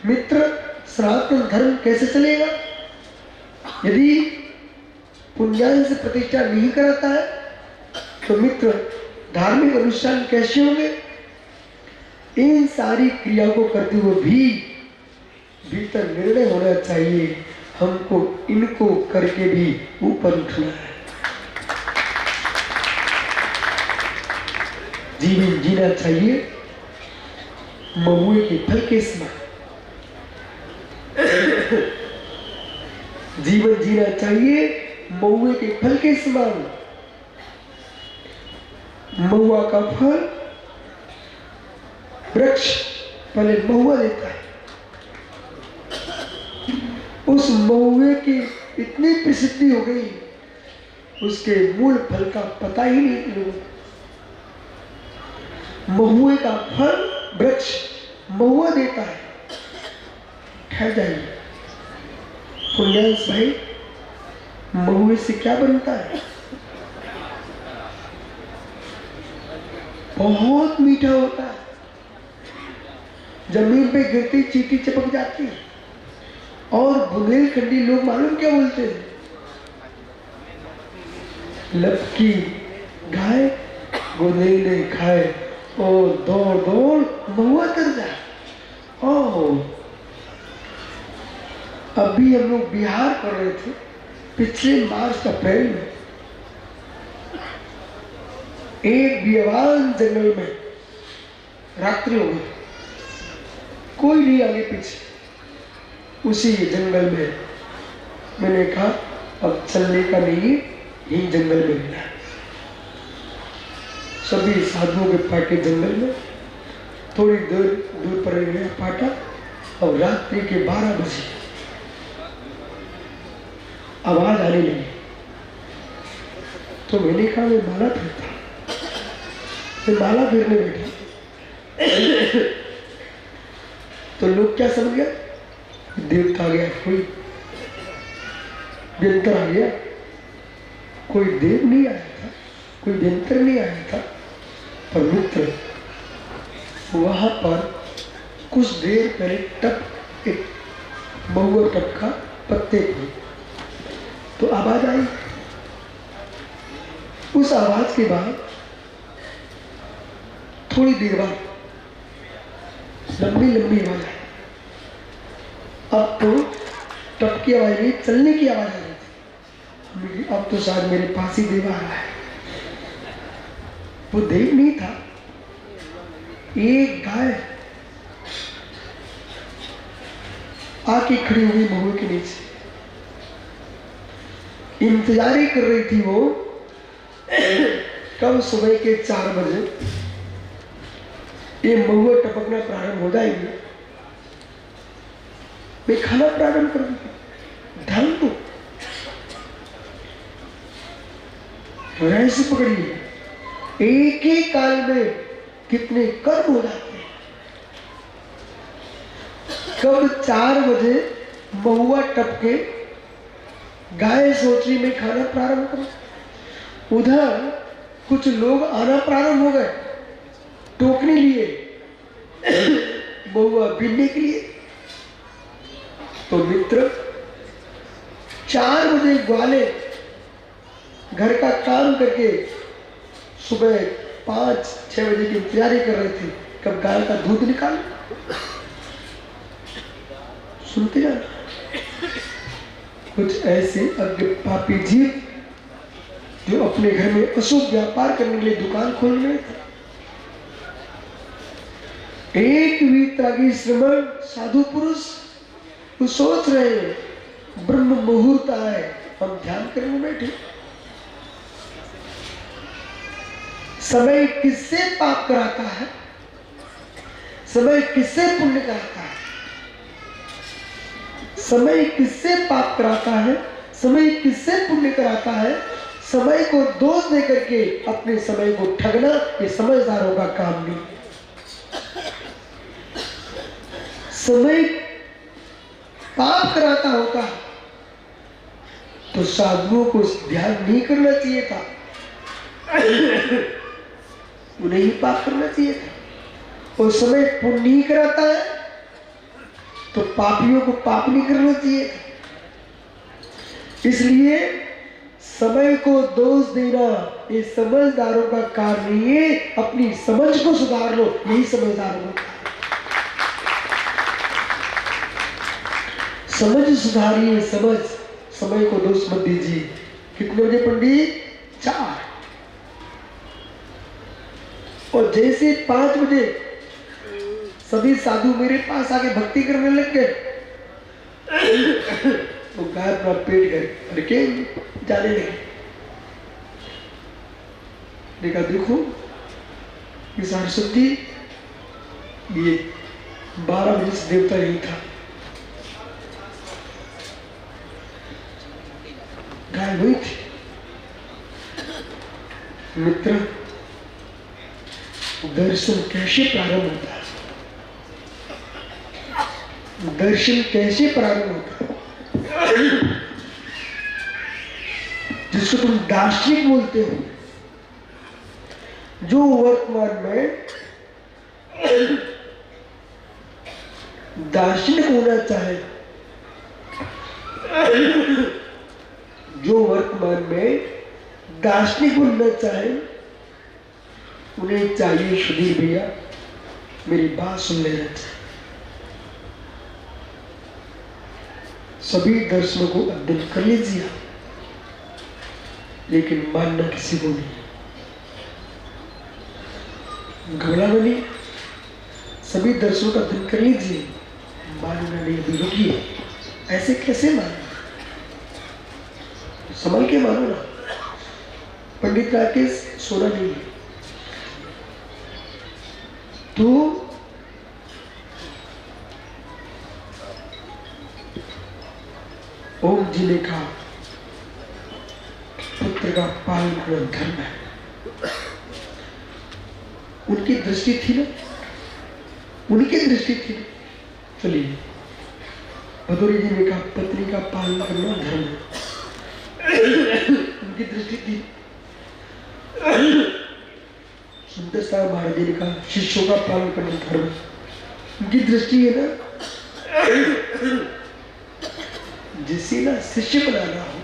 मित्र, सनातन धर्म कैसे चलेगा यदि पुण्यान से प्रतिष्ठा नहीं कराता है? तो मित्र, धार्मिक अनुष्ठान कैसे होंगे? इन सारी क्रियाओं को करते हुए भी भीतर निर्णय होना चाहिए, हमको इनको करके भी ऊपर उठना है। जीवन जीना चाहिए महुए के फल के समान। जीवन जीना चाहिए महुए के फल के समान। महुआ का फल, वृक्ष पहले महुआ देता है, उस महुए की इतनी प्रसिद्धि हो गई, उसके मूल फल का पता ही नहीं लोगों को। महुए का फल, वृक्ष महुआ देता है। ठहर जाइए पुण्यांश भाई, महुए से क्या बनता है? बहुत मीठा होता है, जमीन पे गिरती चींटी चिपक जाती है। और बुंदेलखंडी लोग मालूम क्या बोलते हैं? लपकी गाय बुंदेले खाए और दौड़ दौड़ महुआ कर जाए। ओह, अभी हम लोग बिहार कर रहे थे पिछले मार्च अप्रैल में, एक बियावान जंगल में रात्रि हो गई, कोई नहीं आगे पीछे। उसी जंगल में मैंने कहा अब चलने का नहीं, यही जंगल में मिला। सभी साधुओं के पाटे जंगल में, थोड़ी दूर पर गया पाटा। और रात्रि के 12 बजे आवाज आने लगी, तो मैंने कहा मैं माला फिरता, मैं माला फिरने बैठा। तो लोग क्या समझ गया? देवता आ गया, कोई व्यंतर आ गया। कोई देव नहीं आया था, कोई व्यंतर नहीं आया था। पर मित्र, वहां पर कुछ देर पहले टप एक महुआ टपका पत्ते को, तो आवाज आई। उस आवाज के बाद थोड़ी देर बाद लंबी लंबी आवाज आई। अब तो टपकी आवाज नहीं, चलने की आवाज आ रही थी। अब तो शायद मेरे पास ही देव आ रहा है। वो देव नहीं था, एक गाय आके खड़ी हुई महुए के नीचे, इंतजार ही कर रही थी वो कब सुबह के 4 बजे ये महुआ टपकना प्रारंभ हो जाएगी, मैं खाना प्रारंभ कर दूंगी। ढल दो, ऐसे पकड़िए। एक ही काल में कितने कर्म हो जाते हैं। कब 4 बजे महुआ टपके, गाय सोच रही मैं खाना प्रारंभ करूं। उधर कुछ लोग आना प्रारंभ हो गए, टोकने लिए, महुआ बीनने के लिए। तो मित्र, 4 बजे ग्वाले घर का काम करके सुबह 5-6 बजे की तैयारी कर रहे थे, कब गाय का दूध निकाल। सुनते जाना, कुछ ऐसे अज्ञ पापी जीव जो अपने घर में अशुभ व्यापार करने के लिए दुकान खोल रहे थे। एक भी त्यागी श्रमण साधु पुरुष वो सोच रहे हैं ब्रह्म मुहूर्त आए, हम ध्यान करने बैठे। समय किससे पाप कराता है? समय किससे पुण्य कराता है? समय किससे पाप कराता है? समय किससे पुण्य कराता है? समय को दोष दे करके अपने समय को ठगना ये समझदारों का काम नहीं। समय पाप कराता होता तो साधुओं को ध्यान नहीं करना चाहिए था, उन्हें ही पाप करना चाहिए था। और समय पुण्य ही कराता है तो पापियों को पाप नहीं करना चाहिए। इसलिए समय को दोष देना ये समझदारों का कार्य नहीं है। अपनी समझ को सुधार लो, यही समझदारों का कार्य। समझ सुधारिए, समझ, समय को दोष मत दीजिए। कितने बजे पंडित? 4। और जैसे 5 बजे सभी साधु मेरे पास आके भक्ति करने लग गए तो गाय अपना पेट गए के जाने लगे। देखा, देखो ये सरस्वती, ये 12 बजे से देवता यही था। गाय वही थी। मित्र, दर्शन कैसे प्रारंभ होता है? दर्शन कैसे प्रारंभ होता है? जिसको तुम दार्शनिक बोलते हो, जो वर्तमान में दार्शनिक होना चाहे, जो वर्तमान में दार्शनिक बनना चाहे, उन्हें चाहिए सुधीर भैया मेरी बात सुन लेना चाहिए। सभी दर्शनों को अध्ययन कर लीजिए, लेकिन मानना किसी को नहीं। घबराना नहीं, सभी दर्शनों का अध्ययन कर लीजिए, मानना नहीं। अभी रुकिए, ऐसे कैसे मानना? संभल के मानो ना। पंडित राकेश सोना नहीं है तो ओम जी ने कहा पुत्र का पालन करना धर्म है। उनकी दृष्टि थी ना, उनकी दृष्टि थी। चलिए, भदौरी जी ने कहा पत्नी का पालन करना धर्म है। उनकी दृष्टि थी। सुंदर साहब महाराज जी ने कहा शिष्यों का पालन करना धर्म है। उनकी दृष्टि है ना, जिसे ना शिष्य बनाना हो,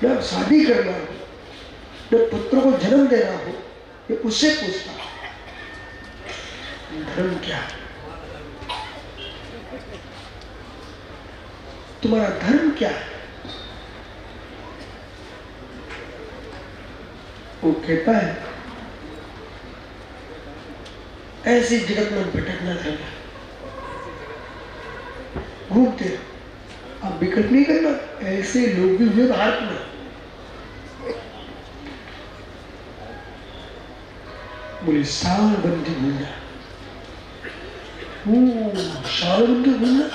ना शादी करना हो, ना पुत्र को जन्म देना हो, ये उससे पूछता है धर्म क्या है? तुम्हारा धर्म क्या है? वो कहता है ऐसी जगत में भटकना धर्म है। घूमते रहो, अब विकल्प नहीं करना। ऐसे लोग भी हुए भारत में। बोले साल बंदी घूमना, साल बंदी घूमना,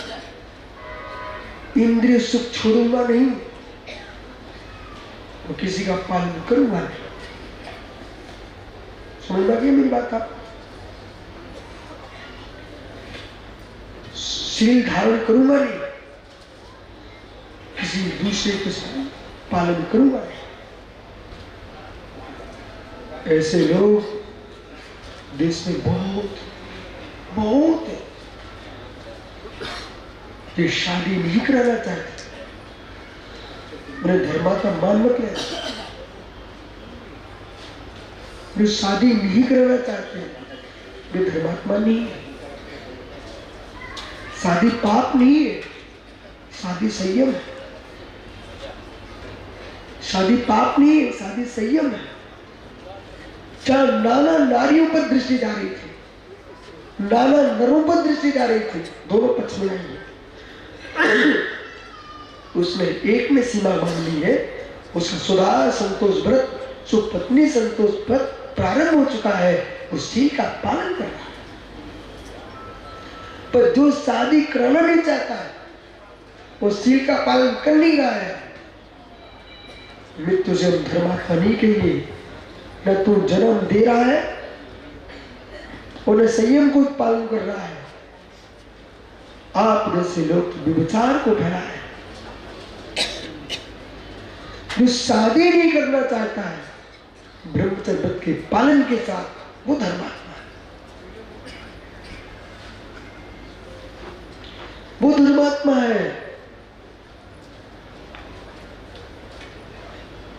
इंद्रिय सुख छोड़ूंगा नहीं, तो किसी का पालन करूंगा नहीं। समझ में आ गई मेरी बात? आप शील धारण करूंगा नहीं, किसी दूसरे के पालन करूंगा नहीं। ऐसे लोग देश में बहुत बहुत है। ये शादी नहीं कराना चाहते, उन्हें धर्मात्मा मान मत लेना। जो शादी नहीं कराना चाहते वे धर्मात्मा नहीं है। शादी पाप नहीं है, शादी संयम है। शादी पाप नहीं है, शादी संयम है। चाहे नाना नारियों पर दृष्टि जा रही थी, नाना नरों पर दृष्टि जा रही थी, दोनों पक्ष में आई है। उसने एक में सीमा बांध ली है, उसका सुधा संतोष व्रत, सुपत्नी संतोष व्रत प्रारंभ हो चुका है, उस चीज का पालन कर रहा है। पर जो शादी कराना नहीं चाहता है, वो सील का पालन कर नहीं रहा है। मृत्यु से हम धर्मात्मा नहीं कहेंगे। न तू जन्म दे रहा है और न संयम को पालन कर रहा है। आप जैसे लोग विचार को फैला है। जो शादी नहीं करना चाहता है ब्रह्मचर्य व्रत के पालन के साथ, वो धर्मात्मा है। वो धर्मात्मा है।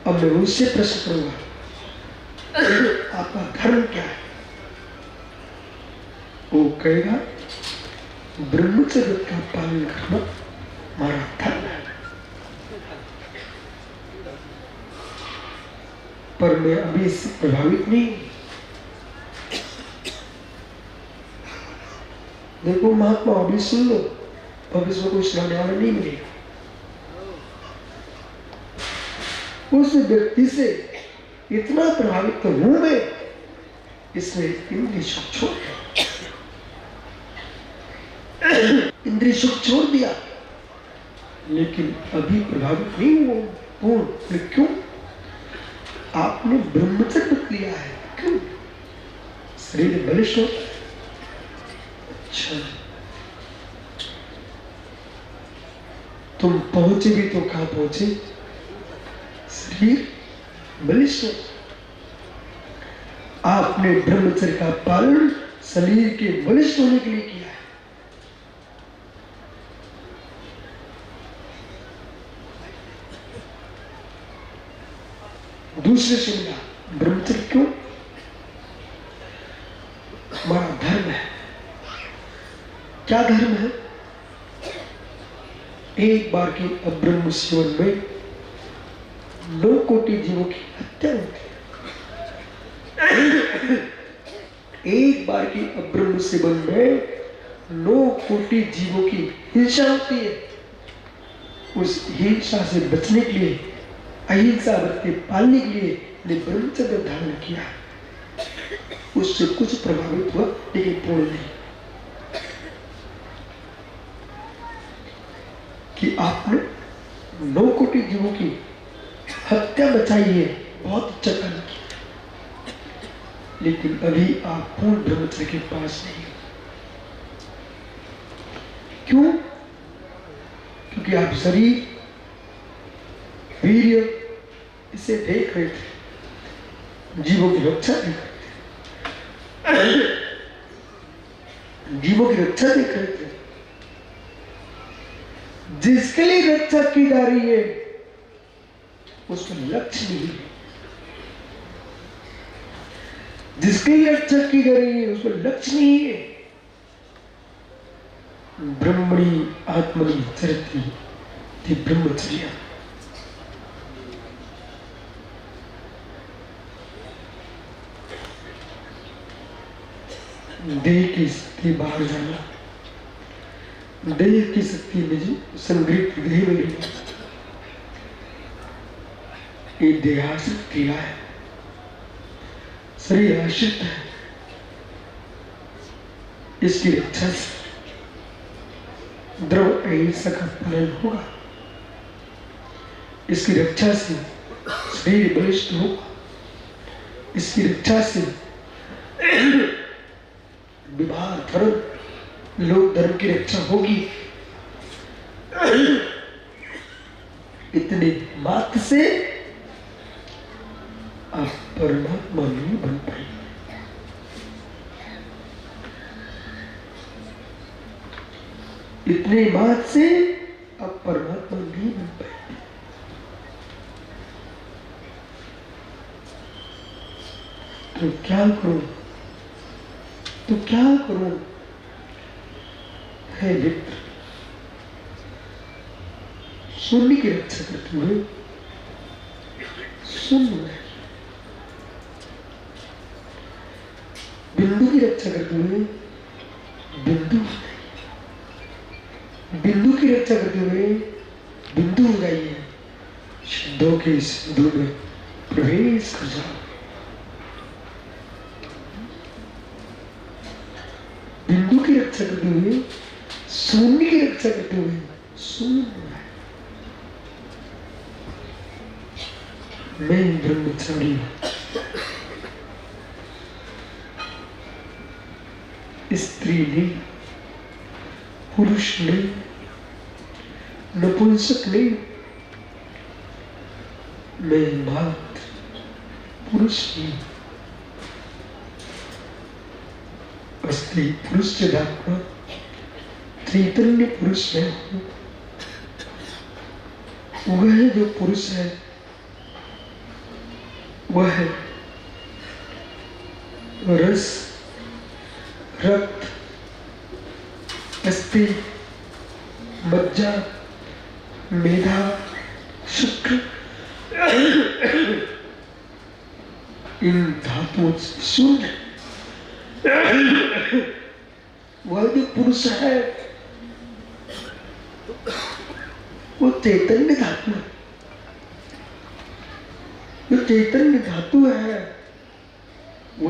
अब मैं उनसे प्रश्न करूंगा, आपका धर्म क्या है? वो कहेगा ब्रह्मचर्य का पालन करना हमारा धर्म है। पर मैं अभी इससे प्रभावित नहीं। देखो महात्मा, अभी सुन लो, भविष्य में कोई सुनाने वाला नहीं मिलेगा। उस व्यक्ति से इतना प्रभावित तो हूं मैं, इसमें इंद्रिय सुख छोड़ दिया, इंद्रिय सुख छोड़ दिया, लेकिन अभी प्रभावित नहीं हुआ पूर्ण। क्यों? आपने ब्रह्मचर्य लिया है। क्यों? शरीर बलिष्ठ होता है। अच्छा, तुम पहुंचे भी तो कहां पहुंचे? शरीर बलिष्ठ। आपने ब्रह्मचर्य का पालन शरीर के बलिष्ठ होने के लिए किया है। दूसरे से मिला ब्रह्मचर्य। क्यों? हमारा धर्म है। क्या धर्म है? एक बार के अब्रह्म सेवन में 9 कोटि जीवों की हत्या होती है। एक बार की अब्रह्म सेवन में 9 कोटि जीवों की हिंसा होती है। उस हिंसा से बचने के लिए, अहिंसा व्रत पालने के लिए ने ब्रह्मचर्य धारण किया। उससे कुछ प्रभावित हुआ, लेकिन पूर्ण नहीं। कि आपने 9 कोटि जीवों की हत्या बचाई है, बहुत अच्छा काम किया, लेकिन अभी आप पूर्ण ब्रह्मचर्य के पास नहीं। क्यों? क्योंकि आप शरीर, वीर्य इसे देख रहे थे, जीवों की रक्षा देख रहे थे, जीवों की रक्षा देख रहे थे। जिसके लिए रक्षा की जा रही है उसका लक्ष्य नहीं है। जिसके लिए रक्षा की जा रही है उसका लक्ष्य नहीं है। ब्रह्मणि आत्मनि चरति थी ब्रह्मचर्य। देह की शक्ति बाहर जाना, देह की शक्ति में जो संग्रहित देह में रहना, ये देहाश्रित क्रिया है, शरीर आश्रित है। इसकी रक्षा से द्रव अहिंसा का पालन होगा। इसकी रक्षा से शरीर बलिष्ठ होगा। इसकी रक्षा से विवाह धर्म, लोक धर्म की रक्षा होगी। इतने मात्र से आप परमात्मा नहीं बन पाएंगे। इतने मात्र से आप परमात्मा नहीं बन पाएंगे। तो क्या करूं? तो क्या करूं? है मित्र, शून्य की रक्षा करते हुए शून्य, बिंदु की रक्षा करते हुए बिंदु, बिंदु की रक्षा करते हुए बिंदु हो जाइए। शब्दों के सिंधु में प्रवेश कर जाओ। बिंदु की रक्षा करते हुए, शून्य की रक्षा करते हुए शून्य। मैं ब्रह्मचारी हूं। स्त्री नहीं, पुरुष नहीं, नपुंसक नहीं, मैं मात्र पुरुष नहीं। स्त्री पुरुष से धात्मा चैतन्य पुरुष में हूं। वह जो पुरुष है वह रस, रक्त, अस्थि, मज्जा, मेधा, शुक्र इन धातुओं से शून्य वह जो पुरुष है वो चैतन्य धातु है। जो चैतन्य धातु है वो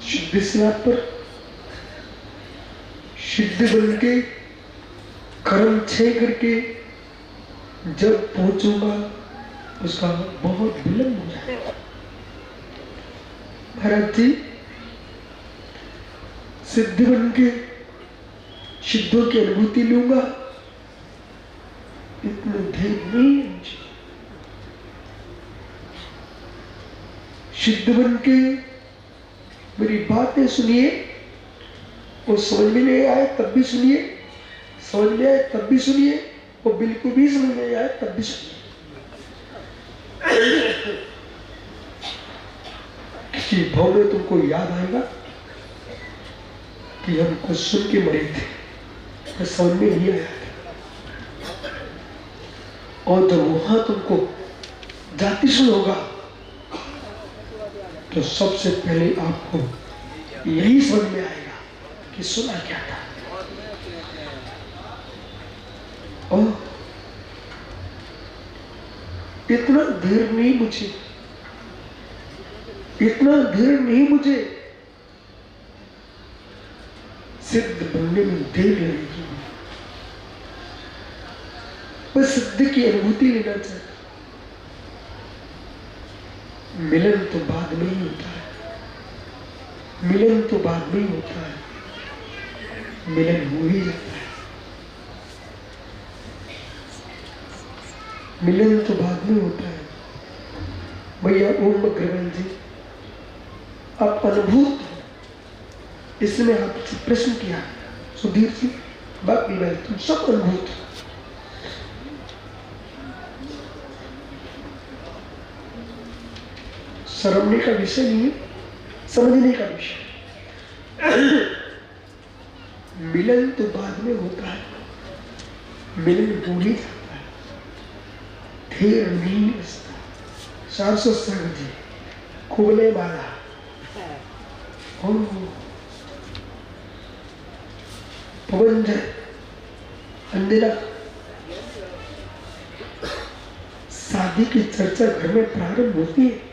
शुद्ध स्नात पर सिद्ध बन के कर्म क्षय करके जब पहुंचूंगा उसका बहुत विलंब हो जाएगा। महाराज जी, सिद्ध बन के सिद्धों की अनुभूति लूंगा इतना धैर्य नहीं है मुझे। सिद्ध बन के मेरी बातें सुनिए, वो समझ में नहीं आए तब भी सुनिए, समझ में आए तब भी सुनिए, वो बिल्कुल भी समझ में आए तब भी सुनिए। किसी भाव में तुमको याद आएगा कि हम कुछ सुन के मरे थे, तो समझ में नहीं आया था। और जब वहां तुमको जाति सुन होगा तो सबसे पहले आपको यही समझ में आएगा कि सुना क्या था। और इतना धीर नहीं मुझे, इतना धीर नहीं मुझे, सिद्ध बनने में देर लगेगी। बस सिद्ध की अनुभूति लेना चाहता। मिलन तो बाद में ही होता है, मिलन तो बाद में ही होता है, मिलन हो ही जाता है। मिलन तो बाद में होता है। भैया ओम अग्रवाल जी, आप अनुभूत हो, इसमें आपसे प्रश्न किया सुधीर जी, बाकी मैं तुम सब अनुभूत हो। समझने का विषय नहीं है, समझने का विषय। मिलन तो बाद में होता है, मिलन हो ही जाता है, धीर नहीं बसता। 400 संग जी खुबले वाला पवन अंधेरा शादी की चर्चा घर में प्रारंभ होती है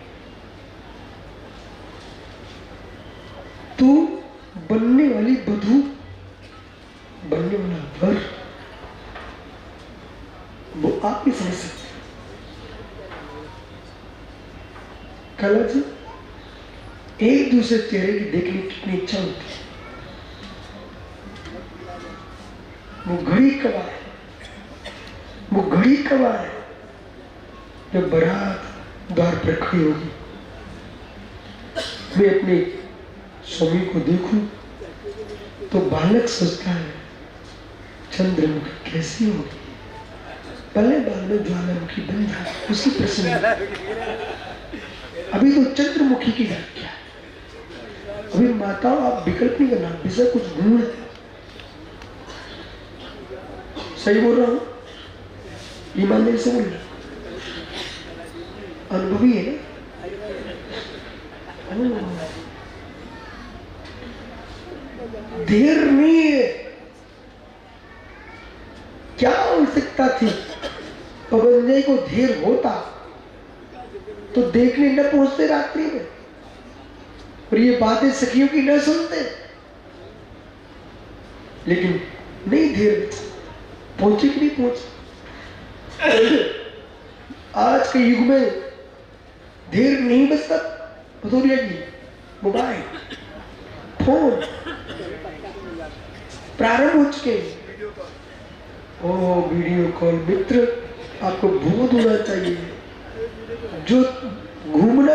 तो बनने वाली वधू, बनने वाला वर, वो आप ही समझ सकते। कला जी, एक दूसरे चेहरे की देखने की कितनी इच्छा होती है। वो घड़ी कब आए, वो घड़ी कब आए जब बारात द्वार पर खड़ी होगी। मैं अपने स्वामी को देखूं तो बालक सोचता है चंद्रमुखी कैसी होगी, पहले बाल में ज्वालामुखी बन जाए उसी प्रश्न। अभी तो चंद्रमुखी की व्याख्या, अभी माताओं आप विकल्प नहीं करना, विषय कुछ गुण है। सही बोल रहा हूं, ईमानदारी से बोल रहा, अनुभवी है ना। देर नहीं है, क्या आवश्यकता थी। पवनजय को देर होता तो देखने न पहुंचते रात्रि में, और ये बातें सखियों की न सुनते, लेकिन नहीं देर पहुंचे कि नहीं पहुंचे। आज के युग में देर नहीं बचता। भदौरिया जी, मोबाइल फोन प्रारंभ हो चुके। ओ वीडियो कॉल मित्र, आपको बोध होना चाहिए, जो घूमना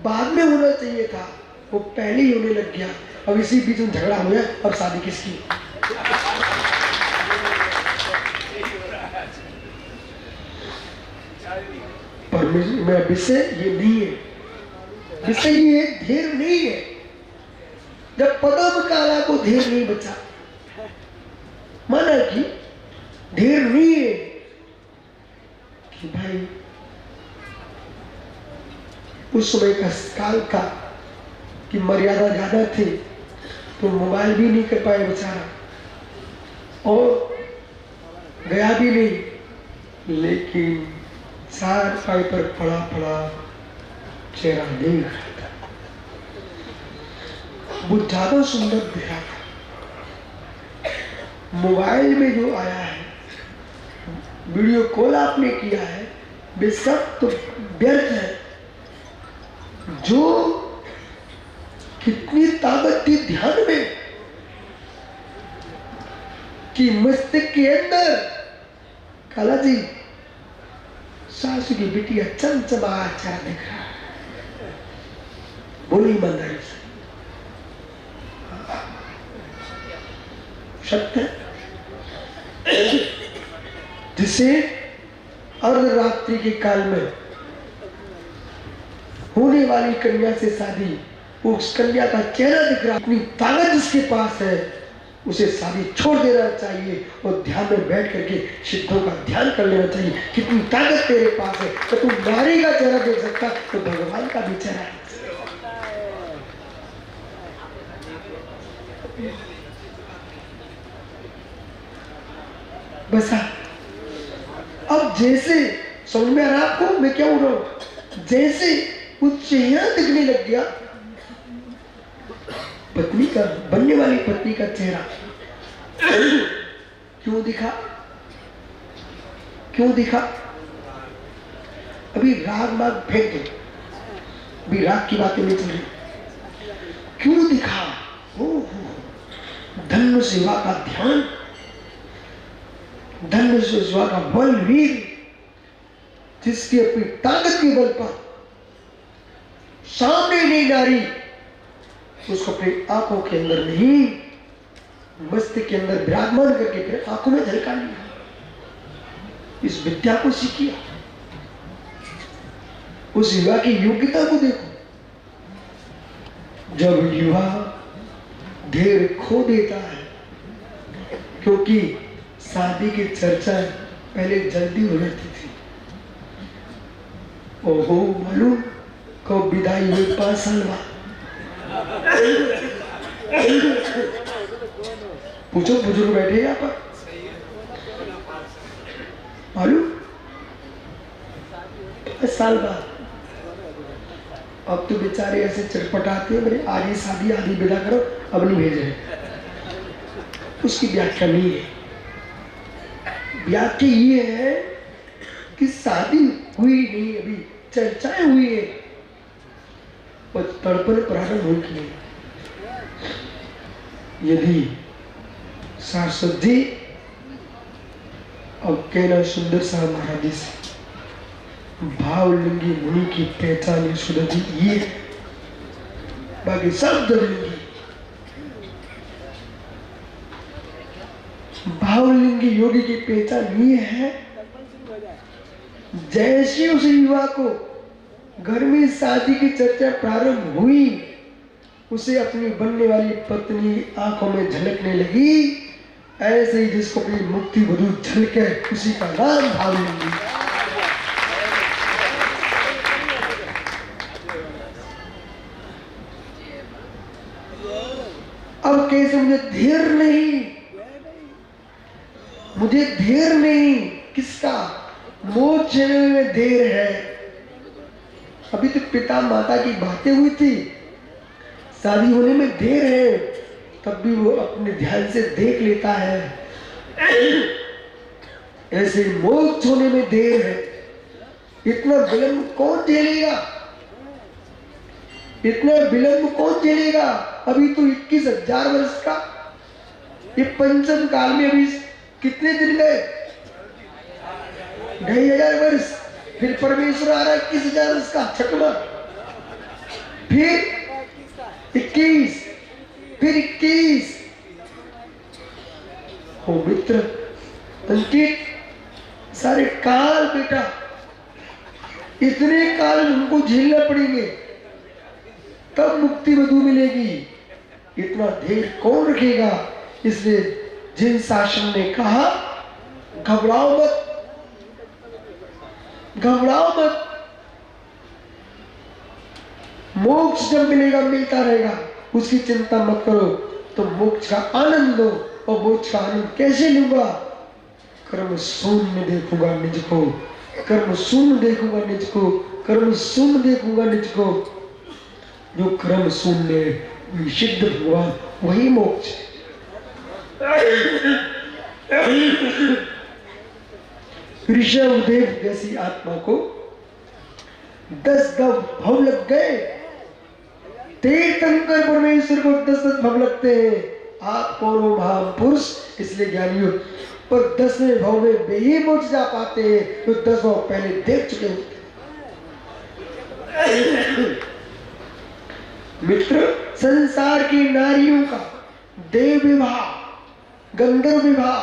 बाद में होना चाहिए था वो पहले ही होने लग गया। अब इसी बीच में झगड़ा हो गया, अब शादी किसकी? परमेश्वर में विषय ये नहीं है, विषय ये धीर नहीं है। जब पदम काला को धीर नहीं बचा, माना कि धीर नहीं है कि भाई उस समय का काल था कि मर्यादा ज्यादा थी, तो मोबाइल भी नहीं कर पाए बेचारा और गया भी नहीं, लेकिन सार पाई पर पड़ा पड़ा चेहरा नहीं दिखा था, वो ज्यादा सुंदर दिखा था। मोबाइल में जो आया है, वीडियो कॉल आपने किया है, वे सब तो व्यर्थ है। जो कितनी ताकत थी ध्यान में कि मस्तिष्क के अंदर काला जी सासू की बिटिया चमचमा चेहरा दिख रहा है, बोली ईमानदारी से, सत्य है। जिसे अर्धरात्रि के काल में होने वाली कन्या से शादी, उस कन्या का चेहरा दिख रहा, अपनी ताकत जिसके पास है उसे शादी छोड़ देना चाहिए और ध्यान में बैठ करके सिद्धों का ध्यान कर लेना चाहिए। कितनी ताकत तेरे पास है, तो तू नारी का चेहरा देख सकता तो भगवान का भी चेहरा है। बसा अब जैसे समझ में आ रहा आपको मैं क्या बोल रहा हूं? जैसे वो चेहरा दिखने लग गया, पत्नी का, बनने वाली पत्नी का चेहरा क्यों दिखा? क्यों दिखा? अभी राग माग फेंक दो, अभी राग की बातें नहीं चल रही। क्यों दिखा? धन्य सेवा का ध्यान, धन्य सेवा का बल वीर, जिसकी अपनी ताकत के बल पर सामने नहीं नारी, उसको अपनी आंखों के अंदर नहीं मस्तिष्क के अंदर विराजमान करके फिर आंखों में झलका लिया। इस विद्या को सीखिए, उस युवा की योग्यता को देखो। जब युवा धैर्य खो देता है, क्योंकि शादी की चर्चा पहले जल्दी हो जाती थी। ओहो मालूम कब विदाई हुई? 5 साल बाद। पूछो बुजुर्ग बैठे यहाँ पर, मालूम 5 साल बाद। अब तो बेचारे ऐसे चटपटाते हैं, मेरे आज ही शादी आधी विदा करो, अब नहीं भेज रहे। उसकी व्याख्या नहीं है। व्याख्या ये है कि शादी हुई नहीं, अभी चर्चाएं हुई है और तड़पन प्रारंभ हो की है। यदि शाश्वत जी और कहना सुंदर साहब महाराज जी से भावलिंगी मुनि की पहचान सुंदर जी ये, बाकी सब दलिंगी। भावलिंगी योगी की पहचान ये है, जैसे उस युवा को घर में शादी की चर्चा प्रारंभ हुई, उसे अपनी बनने वाली पत्नी आंखों में झलकने लगी, ऐसे ही जिसको अपनी मुक्ति वधू झलके उसी का नाम भावलिंगी। अब कैसे? मुझे धैर्य नहीं, मुझे धैर्य नहीं। किसका? मोक्ष में देर है। अभी तो पिता माता की बातें हुई थी, शादी होने में देर है, तब भी वो अपने ध्यान से देख लेता है। ऐसे मोक्ष होने में देर है। इतना विलंब कौन झेलेगा? इतना विलंब कौन झेलेगा? अभी तो 21,000 वर्ष का, ये पंचम काल में अभी कितने दिन गए? 2,500 वर्ष। फिर परमेश्वर आ रहा है 21,000 वर्ष का छठवां, फिर 21, फिर 21। हो मित्र अंकित, सारे काल बेटा, इतने काल हमको झेलना पड़ेंगे तब मुक्ति मधु मिलेगी। इतना धैर्य कौन रखेगा? इसलिए जिन शासन ने कहा घबराओ मत, घबराओ मत, मोक्ष जब मिलेगा मिलता रहेगा, उसकी चिंता मत करो। तो मोक्ष का आनंद लो। और मोक्ष का आनंद कैसे लूंगा? कर्म शून्य देखूंगा निज को, कर्म शून्य देखूंगा निज को, कर्म शून्य देखूंगा निज को। जो कर्म शून्य है सिद्ध भगवान, वही मोक्ष। ऋषभदेव जैसी आत्मा को 10 भव लग गए। तीर्थंकर परमेश्वर को 10 भव लगते हैं। आप कौन हो? महापुरुष, इसलिए ज्ञानी हो। पर 10वें भव में वे ही मोक्ष जा पाते हैं तो 10 भव पहले देख चुके होते। मित्र, संसार की नारियों का देव विवाह, गंधर्व विवाह,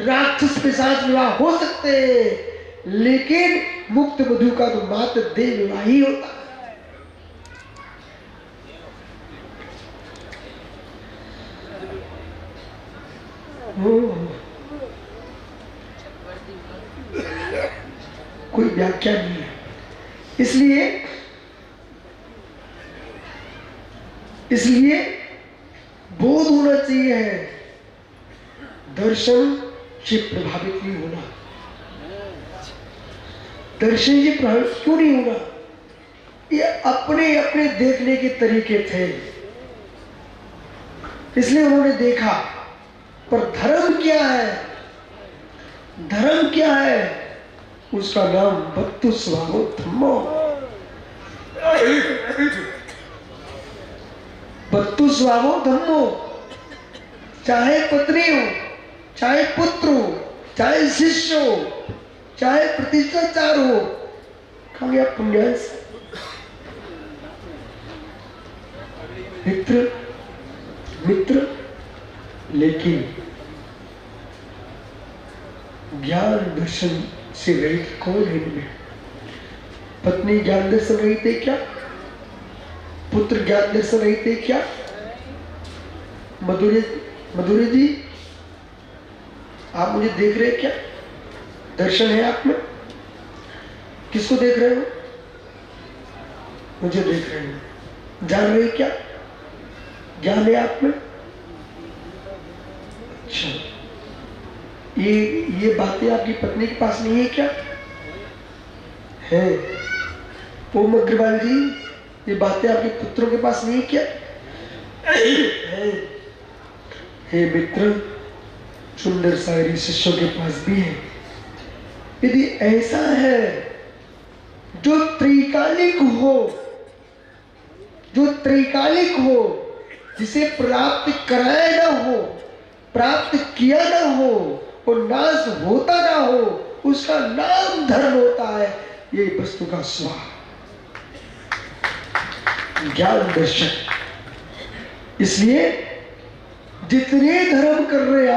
राक्षस पिशाच विवाह हो सकते हैं, लेकिन मुक्त वधु का तो मात्र देव विवाह ही होता है। कोई व्याख्या नहीं है। इसलिए बोध होना चाहिए है, दर्शन से प्रभावित नहीं होना। दर्शन से प्रभावित क्यों नहीं होना? ये अपने अपने देखने के तरीके थे, इसलिए उन्होंने देखा। पर धर्म क्या है? धर्म क्या है? उसका नाम भक्तु स्वभावो धम्मो। भक्तु स्वभावो धम्मो। चाहे पत्नी हो, चाहे पुत्र हो, चाहे शिष्य हो, चाहे प्रतिष्ठाचार हो, कहा गया पुण्यांश। मित्र लेकिन ज्ञान दर्शन से रहित कौन है इनमें? पत्नी ज्ञान दर्शन रहित है क्या? पुत्र ज्ञान दर्शन रहित है क्या? मधुरी जी, आप मुझे देख रहे हैं क्या? दर्शन है आप में? किसको देख रहे हो? मुझे देख रहे हो। जान रहे क्या? ज्ञान है आप में? अच्छा, ये बातें आपकी पत्नी के पास नहीं है क्या? है। ओम अग्रवाल जी, ये बातें आपके पुत्रों के पास नहीं है क्या? है। हे मित्र, सुंदर शायरी शिष्यों के पास भी है। यदि ऐसा है जो त्रिकालिक हो, जिसे प्राप्त कराया ना हो, प्राप्त किया ना हो और नाश होता ना हो, उसका नाम धर्म होता है। ये वस्तु का स्वाद ज्ञान दर्शन। इसलिए जितने धर्म कर रहे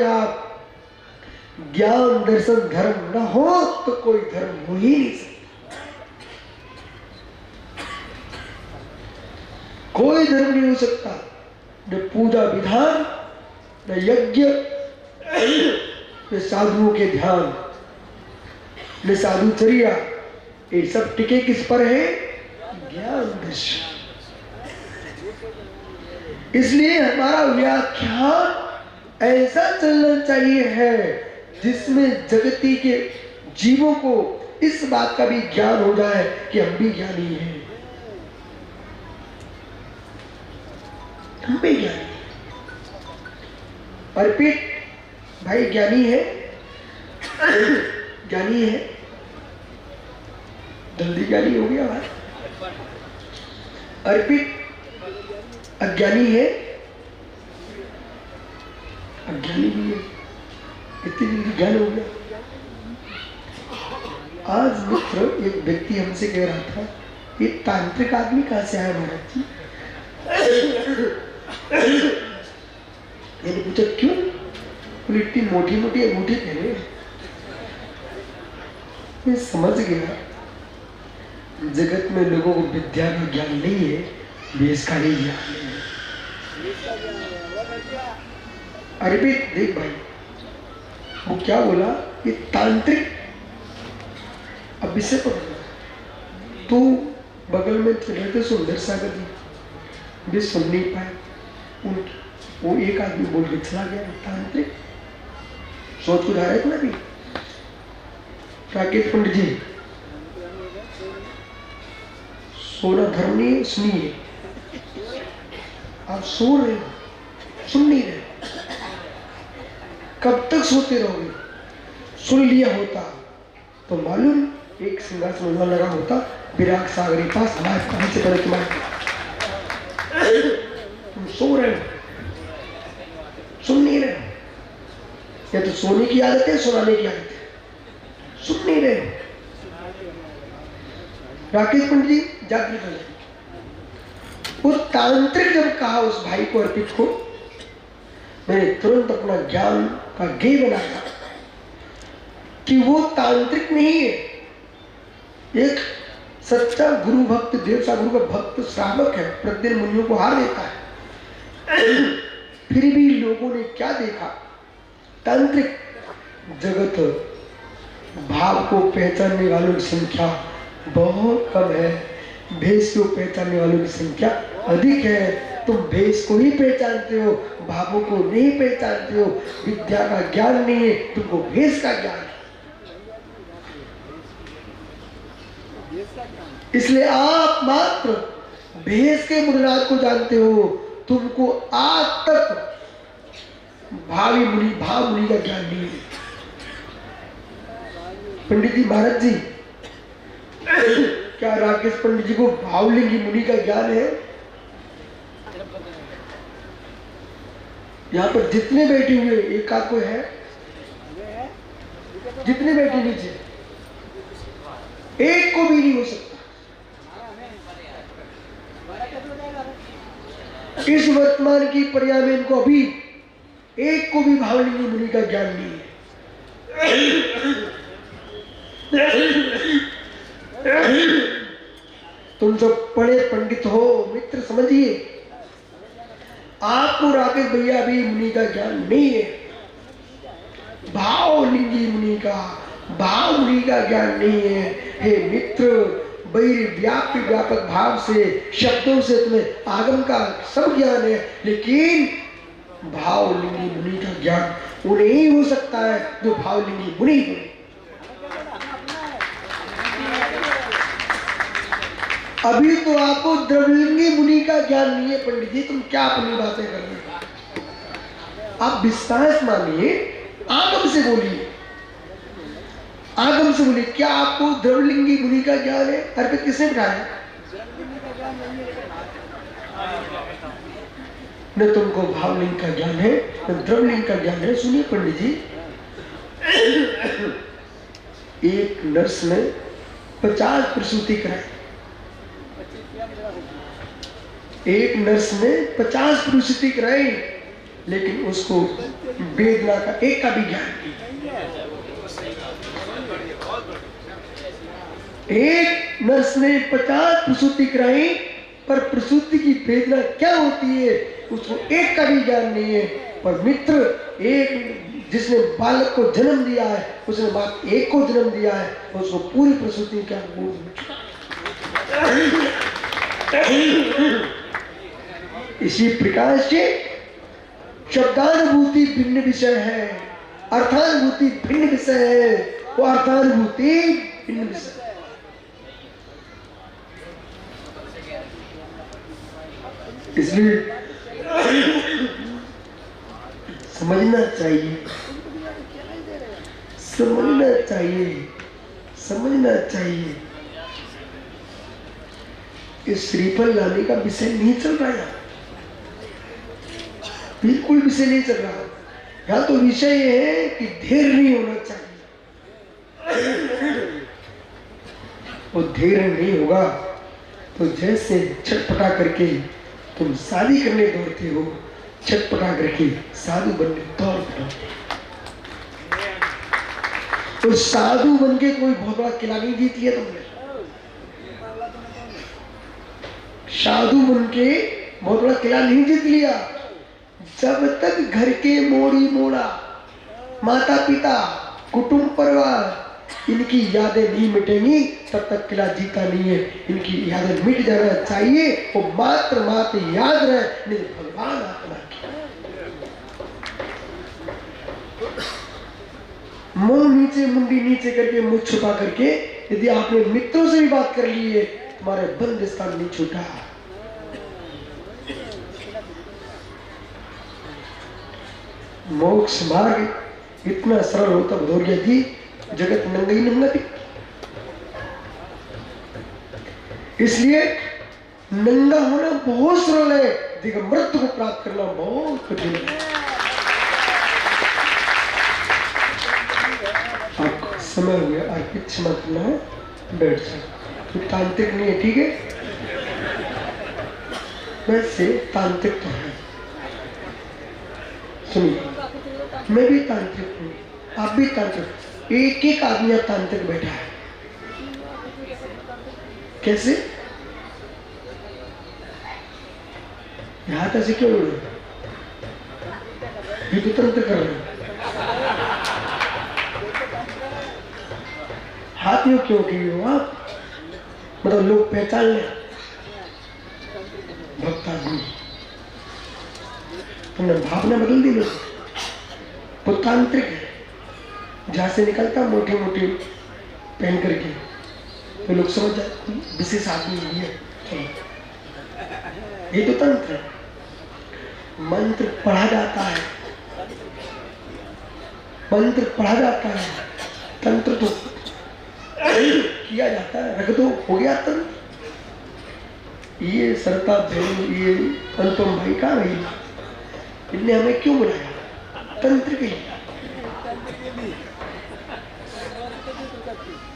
आप, ज्ञान दर्शन धर्म न हो तो कोई धर्म हो ही नहीं सकता। कोई धर्म नहीं हो सकता। न पूजा विधान, न यज्ञ, न साधुओं के ध्यान, न साधुचर्या, ये सब टिके किस पर है? ज्ञान दर्शन। इसलिए हमारा व्याख्यान ऐसा चलना चाहिए है जिसमें जगती के जीवों को इस बात का भी ज्ञान हो जाए कि हम भी ज्ञानी हैं, हम भी ज्ञानी। अर्पित भाई ज्ञानी है, ज्ञानी है, जल्दी ज्ञानी हो गया भाई। अर्पित अज्ञानी है, अज्ञानी भी है, इतनी जल्दी ज्ञान हो गया। आज मित्र एक व्यक्ति हमसे कह रहा था, ये तांत्रिक आदमी कहां से आया महाराज जी? मैंने पूछा क्यों? बोले इतनी मोटी मोटी अंगूठी पहने। मैं समझ गया जगत में लोगों को विद्या का ज्ञान नहीं है, वेश का ही ज्ञान नहीं है। अरे भी देख भाई, वो क्या बोला? ये तांत्रिक। अब इससे पकड़ तो बगल में रहते सुंदर सागर जी भी सुन नहीं पाए। वो एक आदमी बोल के चला गया तांत्रिक। सोच कुछ आ रहा है ना भी। राकेश पंडित जी, सोना धर्म नहीं सुनिए। आप सो रहे हो, सुन नहीं रहे। कब तक सोते रहोगे? सुन लिया होता तो मालूम एक सिंहासन लगा होता विराग सागर के पास, हमारे कहां से पड़े तुम्हारे। तुम सो रहे हो, सुन नहीं रहे हो। या तो सोने की आदत है, सुनाने की आदत है, सुन नहीं रहे हो। राकेश पंडित जी जागृत हो जाए। वो तांत्रिक जब कहा उस भाई को अर्पित को, मैंने तुरंत अपना ज्ञान का गेय बनाया कि वो तांत्रिक नहीं है, एक सच्चा गुरु भक्त, देवता गुरु का भक्त श्रावक है, प्रतिदिन मुनियों को हार देता है। फिर भी लोगों ने क्या देखा? तांत्रिक जगत भाव को पहचानने वालों की संख्या बहुत कम है, भेष को पहचानने वालों की संख्या अधिक है। तुम भेष को ही पहचानते हो, भावों को नहीं पहचानते हो। विद्या का ज्ञान नहीं है, तुमको भेष का ज्ञान है। इसलिए आप मात्र भेष के मुनिराज को जानते हो, तुमको आज तक भावी मुनि, भाव मुनि का ज्ञान नहीं है। पंडित जी, महाराज जी, क्या राकेश पंडित जी को भावलिंगी मुनि का ज्ञान है? यहाँ पर जितने बैठे हुए एक आध कोई है? जितने बैठे नीचे एक को भी नहीं हो सकता। इस वर्तमान की पर्याय में इनको अभी एक को भी भावलिंगी मुनि का ज्ञान नहीं है। तुम सब पढ़े पंडित हो मित्र, समझिए आपको राकेश भैया भी मुनि का ज्ञान नहीं है। भावलिंगी मुनि का, भाव मुनि का ज्ञान नहीं है। हे मित्र, व्यापक भाव से, शब्दों से तुम्हें आगम का सब ज्ञान है, लेकिन भावलिंगी मुनि का ज्ञान उन्हें ही हो सकता है जो भावलिंगी मुनि है। अभी तो आपको द्रवलिंगी मुनि का ज्ञान नहीं है। पंडित जी, तुम क्या अपनी बातें कर रहे हो? आप विश्वास मानिए, आगम से बोलिए, आगम से बोलिए। क्या आपको द्रवलिंगी मुनि का ज्ञान है? अर्पित किसने बताया? न तुमको भावलिंग का ज्ञान है, न द्रवलिंग का ज्ञान है। सुनिए पंडित जी, एक नर्स ने 50 प्रसूति कराई। एक नर्स ने 50 प्रसूति कराई, लेकिन उसको वेदना का एक का भी ज्ञान नहीं। एक नर्स ने 50 प्रसूति कराई, पर प्रसूति की वेदना क्या होती है उसको एक का भी ज्ञान नहीं है। पर मित्र, एक जिसने बालक को जन्म दिया है, उसने मात्र एक को जन्म दिया है, उसको पूरी प्रसूति क्या बोल। इसी प्रकार से शब्दानुभूति भिन्न विषय है, अर्थानुभूति भिन्न विषय है, वो अर्थानुभूति भिन्न विषय है। इसलिए समझना चाहिए, समझना चाहिए, समझना चाहिए। इस श्रीफल लाने का विषय नहीं चल रहा है, बिल्कुल विषय नहीं चल रहा। यहाँ तो विषय ये है कि धैर्य नहीं होना चाहिए। वो धैर्य नहीं होगा तो जैसे छटपटा करके तुम शादी करने दौड़ते हो, छटपटा करके साधु बनने दौड़ पड़ो। तो साधु बन के कोई बहुत बड़ा किला नहीं जीत लिया तुमने। साधु बन के बहुत बड़ा किला नहीं जीत लिया। जब तक घर के मोड़ी मोड़ा, माता पिता, कुटुंब परिवार, इनकी यादें नहीं मिटेंगी तब तक किला जीता नहीं है। इनकी यादें मिट जाना चाहिए, वो मात्र याद रहे नहीं भगवान आत्मा की। मुंह नीचे, मुंडी नीचे करके, मुंह छुपा करके यदि आपने मित्रों से भी बात कर ली है, तुम्हारे बंद स्थान नहीं छूटा। मोक्ष मार्ग इतना सरल होता भदौरिया जी, जगत नंगा ही नंगा थी। इसलिए नंगा होना बहुत सरल है, दिगंबरत्व को प्राप्त करना बहुत कठिन है। आपका समय हो गया, अर्पित क्षमा करना है, बैठ जाओ। तो तांत्रिक नहीं है, ठीक है? वैसे तांत्रिक तो है। सुनिए, मैं भी तांत्रिक हूँ, आप भी तांत्रिक। एक एक आदमी तांत्रिक बैठा है। कैसे? हाथ ऐसे क्यों उड़ रहे? ये तो तंत्र कर रहे हैं। हाथ यूं क्यों किए हो आप? मतलब लोग पहचान ले भक्त आदमी। तुमने भावना बदल दी लोग। वो तांत्रिक है, जहां से निकलता मोटी मोटी पहन करके, तो लोग समझ जाते विशेष आदमी है। ये तो तंत्र है। मंत्र पढ़ा जाता है, मंत्र पढ़ा जाता है, तंत्र तो किया जाता है। रख दो, हो गया तंत्र। ये सरता बहन, ये अनुपम भाई कहाँ रही? इनने हमें क्यों बुलाया? तंत्र के लिए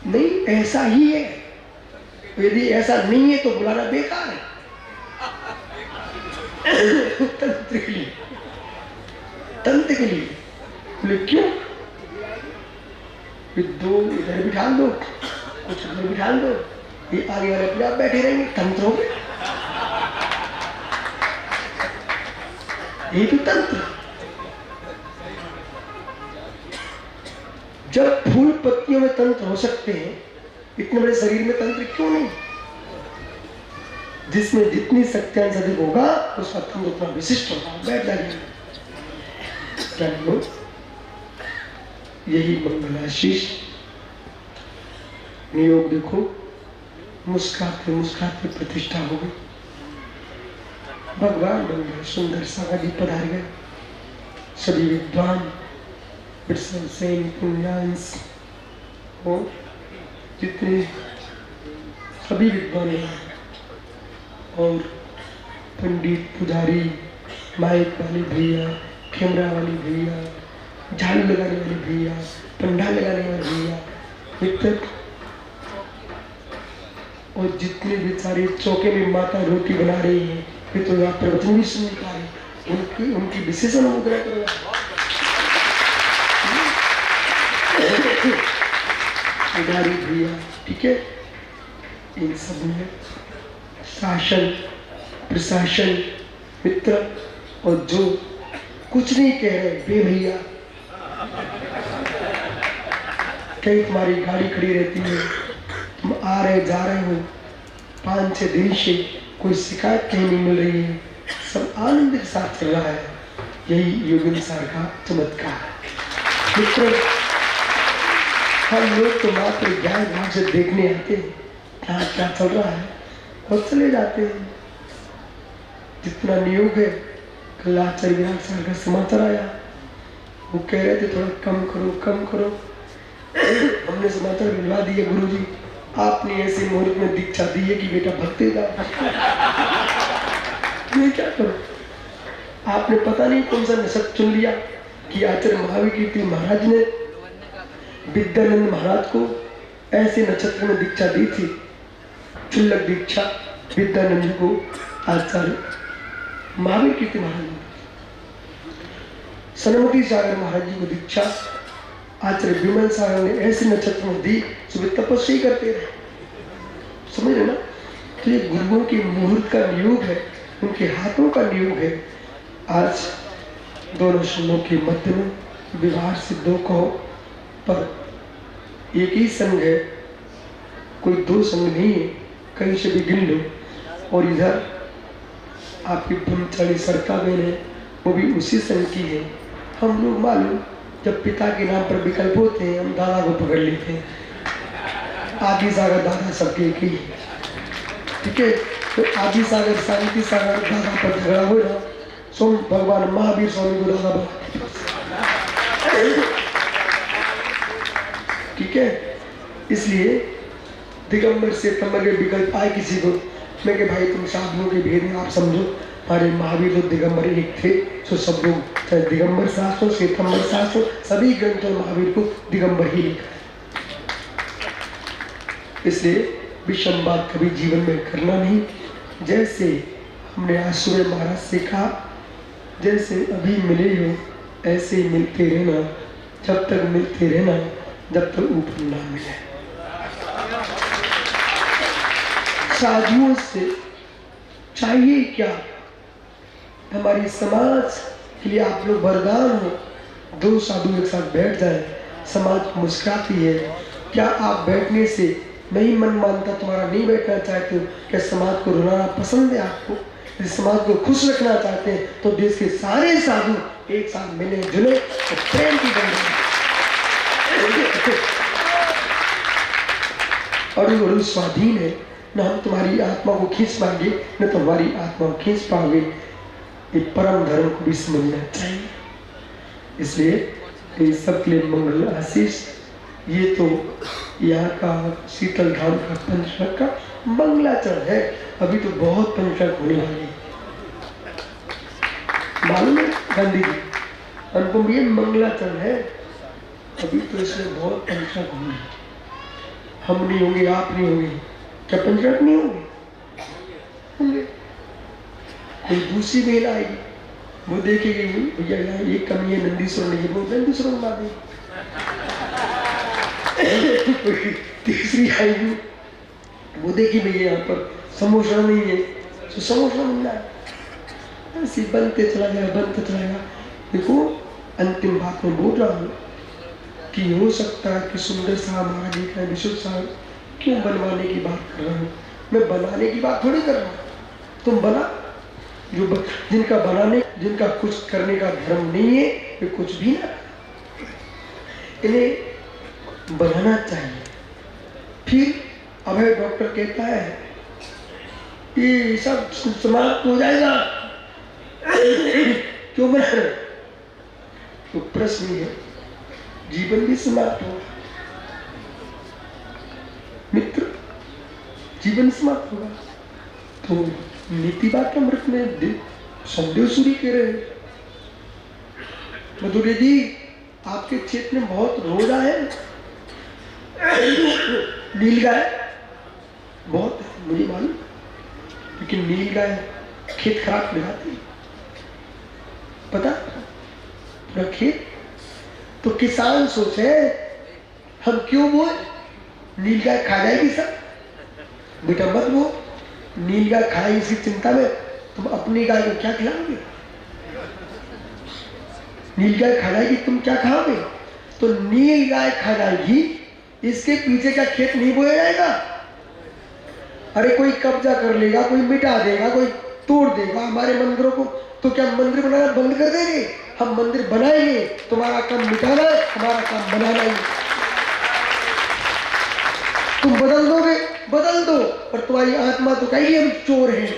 नहीं, ऐसा ही है। यदि ऐसा नहीं है तो बुलाना बेकार है। तंत्र के लिए, तंत्र के लिए बोले क्यों? दो इधर बिठा दो, कुछ उधर बिठा दो, ये आगे वाले अपने आप बैठे रहेंगे। तंत्र हो गए, ये तो तंत्र। जब फूल पत्तियों में तंत्र हो सकते हैं, इतने बड़े शरीर में तंत्र क्यों नहीं? जिसमें जितनी शक्तियां अधिक होगा उसका तंत्र उतना विशिष्ट होगा। बैठ जाइए, यही मंगलाशीष नियोग। देखो, मुस्कुराते मुस्कुराते प्रतिष्ठा हो गई। भगवान बन गए, सुंदर सागर जी पधार गए। सभी विद्वान, बिरसन सेन, पुण्यांश और जितने सभी विद्वान हैं, और पंडित, पुजारी, माइक वाले भैया, कैमरा वाले भैया, झाड़ू लगाने वाले भैया, पंडा लगाने वाले भैया, मित्र, और जितने बेचारे चौके में माता रोटी बना रही है, फिर तो यहाँ प्रवचन भी सुन पा रहे, उनकी विशेषण मुद्रा करो। पुजारी भैया, ठीक है, इन सब में शासन, प्रशासन, मित्र, और जो कुछ नहीं कह रहे बे भैया, कहीं तुम्हारी गाड़ी खड़ी रहती है, तुम आ रहे जा रहे हो, 5-6 दिन से कोई शिकायत कहीं नहीं मिल रही है, सब आनंद के साथ चल रहा है। यही योगिंसार का चमत्कार है। मित्रों, हम लोग तो मात्र ज्ञान भाव से देखने आते हैं क्या क्या चल रहा है और चले जाते हैं। जितना नियोग है, कल आचार्य विराट सर का समाचार आया, वो कह रहे थे थोड़ा कम करो कम करो। हमने समाचार मिलवा दिए, गुरुजी आपने ऐसे मुहूर्त में दीक्षा दी है कि बेटा भक्ति का मैं क्या करूं? आपने पता नहीं कौन सा नशक चुन लिया कि आचार्य महावीर कीर्ति महाराज ने विद्यानंद महाराज को ऐसे नक्षत्र में दीक्षा दी थी, चुल्लक दीक्षा। विद्यानंद को आचार्य महावीर कीर्ति महाराज ने, सनमती सागर महाराज जी को दीक्षा आचार्य विमल सागर ने ऐसे नक्षत्र में दी जो वे तपस्या करते रहे। समझ रहे ना? तो ये गुरुओं के मुहूर्त का नियोग है, उनके हाथों का नियोग है। आज दोनों संघों के मध्य में विवाह से दो कहो पर एक ही संघ है, कोई दो संघ नहीं है, कहीं से भी गिन लो। और इधर आपकी ब्रह्मचारी सरका बहन है, वो भी उसी संघ की है। हम लोग मालूम जब पिता के नाम पर विकल्प होते हैं हम दादा को पकड़ लेते हैं, आदि सागर दादा सबके एक ही है, ठीक है। तो आदि सागर शांति सागर दादा पर झगड़ा हो ना, सोम भगवान महावीर स्वामी को दादा बनाते, ठीक है। इसलिए दिगंबर से तंबर के विकल्प आए किसी को, मैं कि भाई तुम साधुओं के भेद में आप समझो, हमारे महावीर तो दिगंबर एक थे, तो सब लोग चाहे दिगंबर शास्त्र श्वेतंबर शास्त्र सभी ग्रंथों में महावीर को दिगंबर ही लिखा है। इसलिए विषमवाद कभी जीवन में करना नहीं। जैसे हमने आशुर महाराज से कहा, जैसे अभी मिले हो ऐसे ही मिलते रहना, जब तक मिलते रहना जब तक ऊपर ना मिले। साधुओं से चाहिए क्या? हमारी समाज के लिए आप लोग वरदान हो, दो साधु एक साथ बैठ जाए, समाज मुस्कुराती है। क्या आप बैठने से नहीं मन मानता, तुम्हारा नहीं बैठना चाहते हो? क्या समाज को रुलाना पसंद है आपको? यदि समाज को खुश रखना चाहते हैं तो देश के सारे साधु एक साथ मिले जुले तो प्रेम की बंधन और स्वाधीन है। न हम तुम्हारी आत्मा को खींच पाएंगे न तुम्हारी आत्मा को खींच पाओगे। ये परम धर्म को भी समझना चाहिए। इसलिए ये सबके लिए मंगल आशीष। ये तो यहाँ का शीतल धाम का पंचक का मंगलाचरण है। अभी तो बहुत पंचक होने वाले हैं, मालूम है गांधी जी, अनुपम ये मंगलाचरण है। अभी तो इसमें बहुत पंचक होंगे। हम नहीं होंगे, आप नहीं होंगे, क्या पंचक नहीं होंगे? होंगे। कोई दूसरी बेल आएगी, वो देखेगी भैया यहाँ ये कमी है नंदीश्वर नहीं है, वो नंदीश्वर बना देगी। तीसरी आएगी, वो देखी भैया यहाँ पर समोसा नहीं है तो समोसा मिलना है। ऐसे बनते चला गया, बनते चला गया। देखो अंतिम बात में बोल रहा हूँ कि हो सकता है कि सुंदर साहब हमारा देख रहे हैं, विशुद्ध साहब क्यों बनवाने की बात कर रहा हूँ? मैं बनाने की बात थोड़ी कर रहा हूँ। तुम बना, जो जिनका बनाने, जिनका कुछ करने का धर्म नहीं है वे कुछ भी ना, इन्हें बनाना चाहिए। फिर अभय डॉक्टर कहता है ये सब समाप्त हो जाएगा, क्यों बना रहे? तो प्रश्न है, जीवन भी समाप्त होगा मित्र, जीवन समाप्त होगा। तो नीति बात अमृत में संदेव सूरी कह रहे हैं, मधुरे जी आपके क्षेत्र में बहुत रोजा है, नीलगाय बहुत है मुझे मालूम, लेकिन नीलगाय खेत खराब कर जाती है, पता पूरा खेत। तो किसान सोचे हम क्यों बोए, नीलगाय खा जाएगी सब। बेटा मत वो, नीलगाय खाएगी इसकी चिंता में तुम अपनी गाय को क्या खिलाओगे? नीलगाय खा जाएगी, तुम क्या खाओगे? तो नीलगाय खा जाएगी, इसके पीछे का खेत नहीं बोया जाएगा। अरे कोई कब्जा कर लेगा, कोई मिटा देगा, कोई तोड़ देगा हमारे मंदिरों को, तो क्या मंदिर बनाना बंद कर देंगे? हम मंदिर बनाएंगे, तुम्हारा काम मिटाना है, हमारा काम बनाना है। तुम बदल दोगे, बदल दो, पर तुम्हारी आत्मा तो कहीं हम चोर हैं।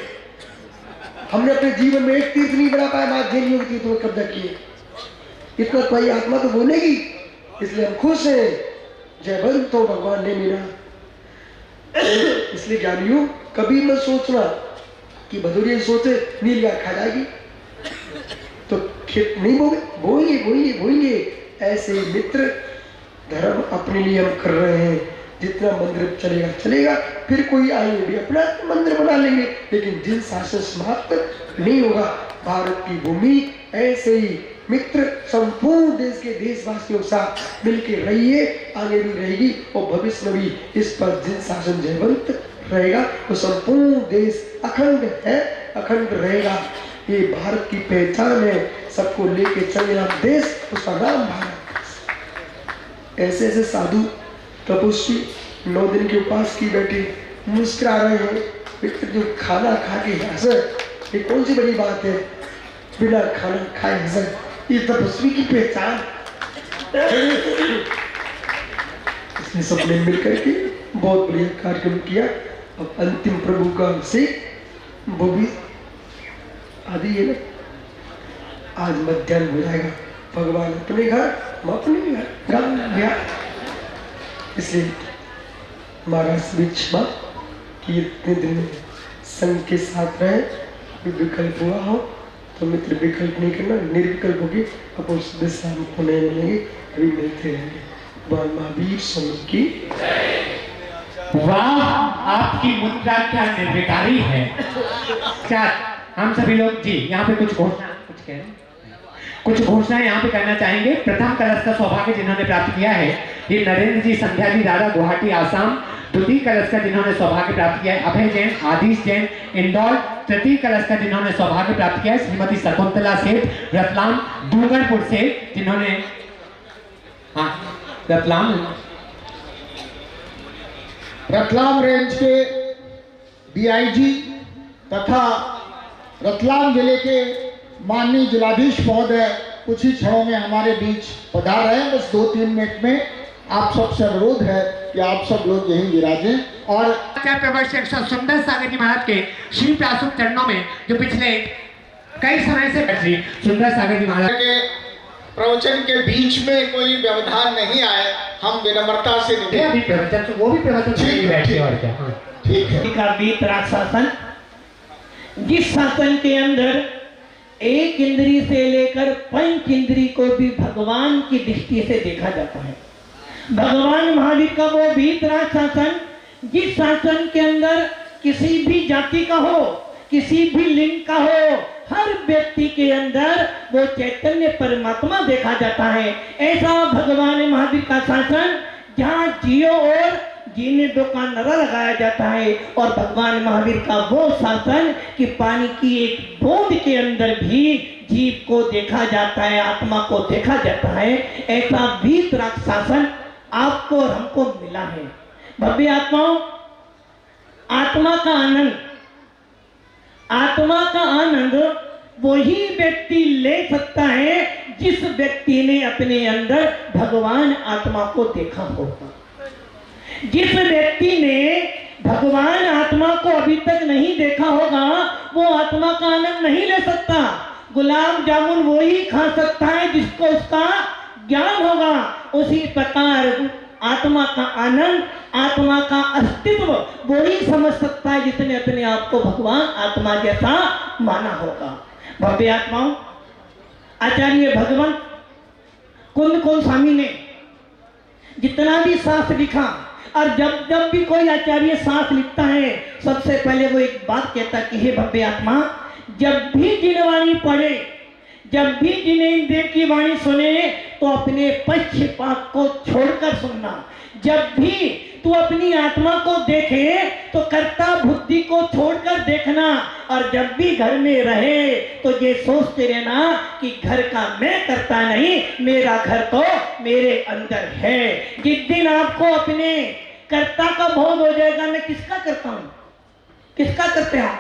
हमने अपने जीवन में एक तीर्थ नहीं बना पाया, बात झेली होती तुम्हें कब्जा किए, इतना तुम्हारी आत्मा तो बोलेगी। इसलिए हम खुश हैं, जयवंत हो भगवान ने मेरा। इसलिए ज्ञानियों कभी मत सोचना कि भदौरिया सोचे नीलगाय खा जाएगी तो खेत नहीं बोगे, बोएंगे बोएंगे बोएंगे। ऐसे मित्र धर्म अपने लिए हम कर रहे हैं, जितना मंदिर चलेगा चलेगा, फिर कोई आएंगे भी अपना मंदिर बना लेंगे, लेकिन जिन शासन समाप्त नहीं होगा। भारत की भूमि ऐसे ही मित्र संपूर्ण देश के देशवासियों के साथ मिलकर रहिए, आगे भी रहेगी और भविष्य में भी इस पर जिन शासन जयवंत रहेगा तो संपूर्ण देश अखंड है, अखंड रहेगा। ये भारत की पहचान है, सबको लेके चलने वाला देश, उसका नाम भारत। ऐसे ऐसे साधु तपस्वी 9 दिन के उपवास की बैठे मुस्कुरा रहे हैं, मित्र जो खाना खा के हंसे, ये कौन सी बड़ी बात है, बिना खाना खाए हंसे, ये तपस्वी की पहचान। इसने सबने मिलकर के बहुत बढ़िया कार्यक्रम किया। अब अंतिम प्रभु का अभिषेक वो भी आदि है ना, आज मध्याह्न हो जाएगा, भगवान अपने घर, हम अपने घर गया। इसलिए महाराज बीच कि इतने दिन संघ के साथ रहे, विकल्प हुआ हो तो मित्र विकल्प नहीं करना, निर्विकल्प होगी, अपन सुबह शाम को नहीं मिलेंगे, अभी मिलते रहेंगे। भगवान महावीर स्वामी की। वाह, आपकी मुद्रा क्या निर्विकारी है। क्या हम सभी लोग जी यहाँ पे कुछ घोषणा यहाँ पे करना चाहेंगे। प्रथम कलश का सौभाग्य जिन्होंने प्राप्त किया है ये नरेंद्र जी, संध्या जी, दादा, गुवाहाटी, आसाम। द्वितीय कलश का जिन्होंने सौभाग्य प्राप्त किया है अभय जैन, आदिश जैन, इंदौर। तृतीय कलश का जिन्होंने सौभाग्य प्राप्त किया है श्रीमती शकुंतला सेठ, रतलाम, डूंगरपुर से, जिन्होंने रतलाम रेंज के डीआईजी तथा रतलाम जिले के माननीय जिलाधीश महोदय कुछ ही क्षणों में हमारे बीच पधार रहे हैं। बस 2-3 मिनट में आप सबसे अनुरोध है कि आप सब लोग यहीं विराजें। और सुंदर सागर जी महाराज के श्री प्यासुक चरणों में जो पिछले कई समय से श्री सुंदर सागर जी महाराज के प्रवचन के बीच में कोई व्यवधान नहीं आए, हम विनम्रता से वो भी प्रवचन बैठे और क्या। ठीक है। का वीतराग शासन, जिस शासन के अंदर एक इंद्री से लेकर 5 इंद्री को भी भगवान की दृष्टि से देखा जाता है। भगवान महावीर का वो वीतराग शासन, जिस शासन के अंदर किसी भी जाति का हो, किसी भी लिंग का हो, हर व्यक्ति के अंदर वो चैतन्य परमात्मा देखा जाता है। ऐसा भगवान महावीर का शासन, जहाँ जियो और जीने दो का नारा लगाया जाता है। और भगवान महावीर का वो शासन कि पानी की एक बूंद के अंदर भी जीव को देखा जाता है, आत्मा को देखा जाता है। ऐसा वीतराग शासन आपको और हमको मिला है। भव्य आत्माओं, आत्मा का आनंद, आत्मा का आनंद वही व्यक्ति ले सकता है जिस व्यक्ति ने अपने अंदर भगवान आत्मा को देखा होगा। जिस व्यक्ति ने भगवान आत्मा को अभी तक नहीं देखा होगा वो आत्मा का आनंद नहीं ले सकता। गुलाब जामुन वही खा सकता है जिसको उसका ज्ञान होगा। उसी प्रकार आत्मा का आनंद, आत्मा का अस्तित्व वही समझ सकता है जिसने अपने आप को भगवान आत्मा जैसा माना होगा। भव्य आत्माओं, आचार्य भगवंत कुंद स्वामी ने जितना भी शास्त्र लिखा, और जब जब भी कोई आचार्य शास्त्र लिखता है सबसे पहले वो एक बात कहता कि हे भव्य आत्मा, जब भी जिनवाणी पढ़े, जब भी जिनेंद्रिय की वाणी सुने तो अपने पक्षपात को छोड़कर सुनना। जब भी तू अपनी आत्मा को देखे तो कर्ता बुद्धि को छोड़कर देखना। और जब भी घर में रहे तो ये सोचते रहना कि घर का मैं करता नहीं, मेरा घर तो मेरे अंदर है। जिस दिन आपको अपने कर्ता का बोध हो जाएगा, मैं किसका करता हूँ, किसका करते हैं,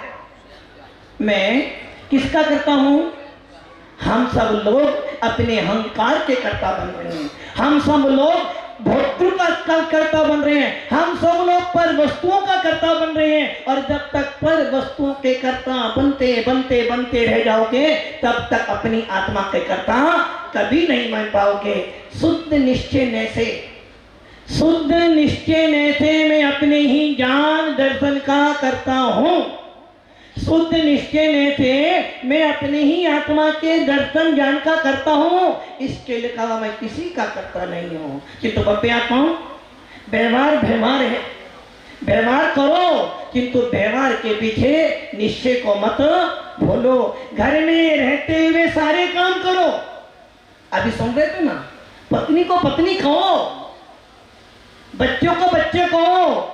मैं किसका करता हूँ, हम सब लोग अपने अहंकार के कर्ता बन रहे हैं। हम सब लोग भोक्तृ का कर्ता बन रहे हैं। हम सब लोग पर वस्तुओं का कर्ता बन रहे हैं। और जब तक पर वस्तुओं के कर्ता बनते बनते बनते रह जाओगे तब तक अपनी आत्मा के कर्ता कभी नहीं बन पाओगे। शुद्ध निश्चय नैसे, शुद्ध निश्चय नैसे मैं अपने ही ज्ञान दर्शन का करता हूँ। शुद्ध निश्चय ने थे मैं अपने ही आत्मा के दर्शन ज्ञान का करता हूँ। इसके लिए मैं किसी का करता नहीं हूँ। किंतु भव्य आत्माओं, व्यवहार व्यवहार है, व्यवहार करो, किंतु व्यवहार के पीछे निश्चय को मत भूलो। घर में रहते हुए सारे काम करो। अभी सुन रहे थे ना, पत्नी को पत्नी कहो, बच्चों को बच्चे कहो,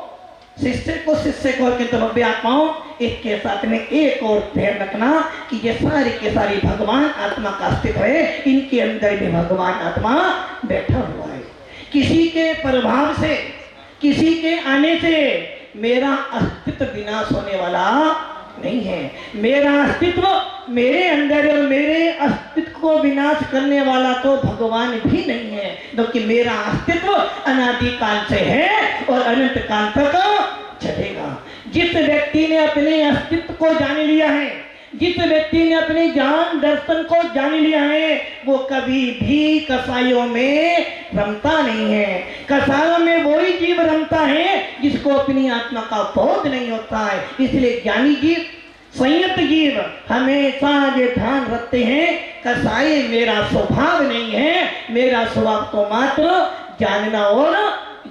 शिष्य को शिष्य कहो, किंतु भव्य आत्माओं इसके साथ में एक और ध्यान रखना कि ये सारी के सारी भगवान आत्मा का अस्तित्व है, इनके अंदर भी भगवान आत्मा बैठा हुआ है। किसी के प्रभाव से, किसी के आने से मेरा अस्तित्व विनाश होने वाला नहीं है। मेरा अस्तित्व मेरे अंदर और मेरे अस्तित्व को विनाश करने वाला तो भगवान भी नहीं है, क्योंकि मेरा अस्तित्व अनादि काल से है और अनंत काल तक चलेगा। जिस व्यक्ति ने अपने अस्तित्व को जान लिया है, जिस व्यक्ति ने अपने ज्ञान दर्शन को जान लिया है, वो कभी भी कसाईयों में रमता नहीं है। कसाईयों में वही जीव रमता है जिसको अपनी आत्मा का बोध नहीं होता है। इसलिए ज्ञानी जीव, संयत जीव हमेशा ये ध्यान रखते हैं, कसाई मेरा स्वभाव नहीं है, मेरा स्वभाव तो मात्र जानना और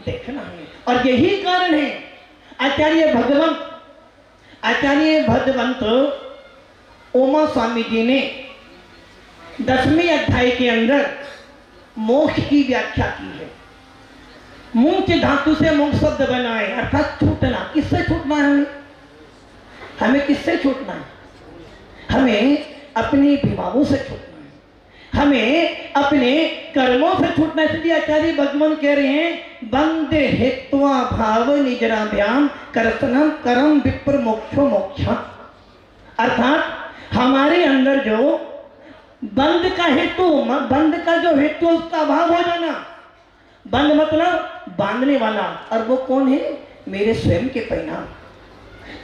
देखना है। और यही कारण है आचार्य भगवंत उमा स्वामी जी ने 10वें अध्याय के अंदर मोक्ष की व्याख्या की है। मोक्ष धातु से मोक्ष शब्द बना है, अर्थात छूटना। किससे छूटना है? हमें किससे छूटना है? हमें अपने विभागों से छूटना है, हमें अपने कर्मों से छूटना। इसलिए आचार्य भगवान कह रहे हैं, बंदे हेत्वा भाव निजराभ्याम करतनम करम विप्र मोक्षो मोक्षा। अर्थात हमारे अंदर जो बंद का हेतु, बंद का जो हेतु उसका अभाव हो जाना। बंद मतलब बांधने वाला, और वो कौन है? मेरे स्वयं के परिणाम।